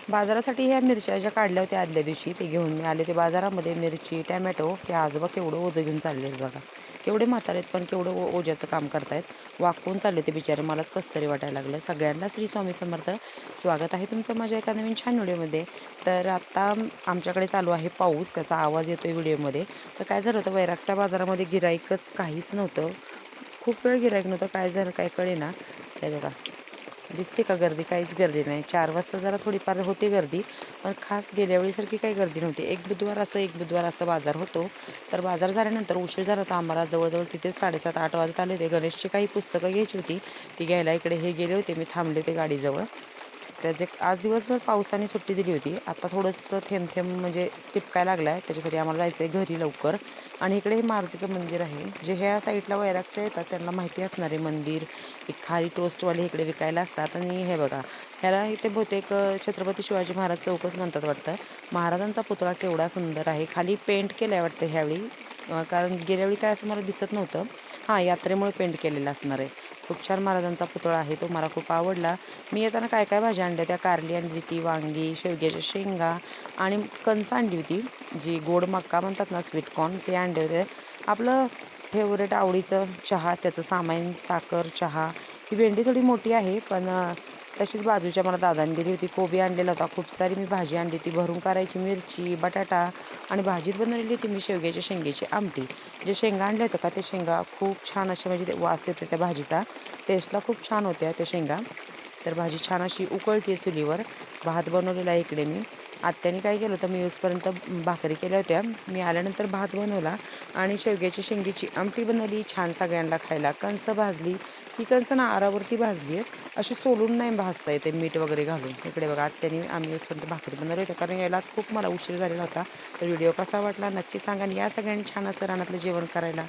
बाजारासाठी ह्या मिरच्या ज्या काढल्या होत्या आदल्या दिवशी ते घेऊन मी आले. ते बाजारामध्ये मिरची, टॅमॅटो, प्याज बघ केवढं ओझं घेऊन चालले आहेत बघा. केवढे म्हातारे आहेत पण केवढं ओझ्याचं काम करतायत. वाकून चालले ते बिचारे. मलाच कसं तरी वाटायला लागलं. सगळ्यांना श्री स्वामी समर्थ. स्वागत आहे तुमचं माझ्या एका नवीन छान व्हिडिओमध्ये. तर आत्ता आमच्याकडे चालू आहे पाऊस. त्याचा आवाज येतोय व्हिडिओमध्ये. तर काय झालं होतं, वैरागच्या बाजारामध्ये गिऱ्हाईकच काहीच नव्हतं. खूप वेळ गिऱ्हाईक नव्हतं. काय झालं काय कळेना. हे बघा, दिसते का गर्दी? काहीच गर्दी नाही. 4 वाजता जरा थोडीफार होती गर्दी, पण खास गेल्या वेळीसारखी काही गर्दी नव्हती. एक बुधवार असं बाजार होतो. तर बाजार झाल्यानंतर उशीर झाला होता आम्हाला. जवळ तिथेच 7:30-8 वाजत आले होते. गणेशची काही पुस्तकं घ्यायची होती, ती घ्यायला इकडे हे गेले होते. मी थांबले होते गाडीजवळ. त्याचे आज दिवसभर पावसाने सुट्टी दिली होती. आता थोडंसं थेंब म्हणजे टिपकायला लागला आहे. त्याच्यासाठी आम्हाला जायचं आहे घरी लवकर. आणि इकडे हे मारुतीचं मंदिर आहे. जे ह्या साईडला वैरागच्या येतात त्यांना माहिती असणार आहे मंदिर. एक खारी टोस्टवाले इकडे विकायला असतात. आणि हे बघा, ह्याला इथे बहुतेक छत्रपती शिवाजी महाराज चौकच म्हणतात वाटतं. महाराजांचा पुतळा केवढा सुंदर आहे. खाली पेंट केला आहे वाटतं ह्यावेळी. कारण गेल्या वेळी काय असं मला दिसत नव्हतं. हां, यात्रेमुळे पेंट केलेलं असणार आहे. खूप छान महाराजांचा पुतळा आहे तो. मला खूप आवडला. मी येताना काय काय भाज्या आणल्या त्या, कारली आणली होती, वांगी, शेवग्याच्या शेंगा आणि कणस आणली होती. जी गोड मक्का म्हणतात ना, स्वीट कॉर्न, ते आणले होते. आपलं फेवरेट आवडीचं चहा, त्याचं सामान, साखर, चहा. ही भेंडी थोडी मोठी आहे पण तशीच बाजूच्या मला दादाने दिली होती. कोबी आणलेला होता. खूप सारी मी भाजी आणली होती. भरून करायची मिरची, बटाटा आणि भाजीत बनवलेली होती मी शेवग्याच्या शेंगेची आमटी. जे शेंगा आणले होते का, ते शेंगा खूप छान अशा म्हणजे ते वास येतो त्या भाजीचा. टेस्टला खूप छान होत्या त्या शेंगा. तर भाजी छान अशी उकळते चुलीवर. भात बनवलेला आहे इकडे मी. आत्याने काय केलं होतं, मी येऊसपर्यंत भाकरी केल्या होत्या. मी आल्यानंतर भात बनवला आणि शेवग्याची शेंगीची आमटी बनवली. छान सगळ्यांना खायला. कणसं भाजली. ही कणसं ना आरावरती भाजली आहेत. अशी सोलून नाही भाजता येते मीठ वगैरे घालून. इकडे बघा, आत्याने आम्ही येऊसपर्यंत भाकरी बनवली होती. कारण यायलाच खूप मला उशीर झालेला होता. तर व्हिडिओ कसा वाटला नक्की सांगा आणि या सगळ्यांनी छान असं रानातलं जेवण करायला.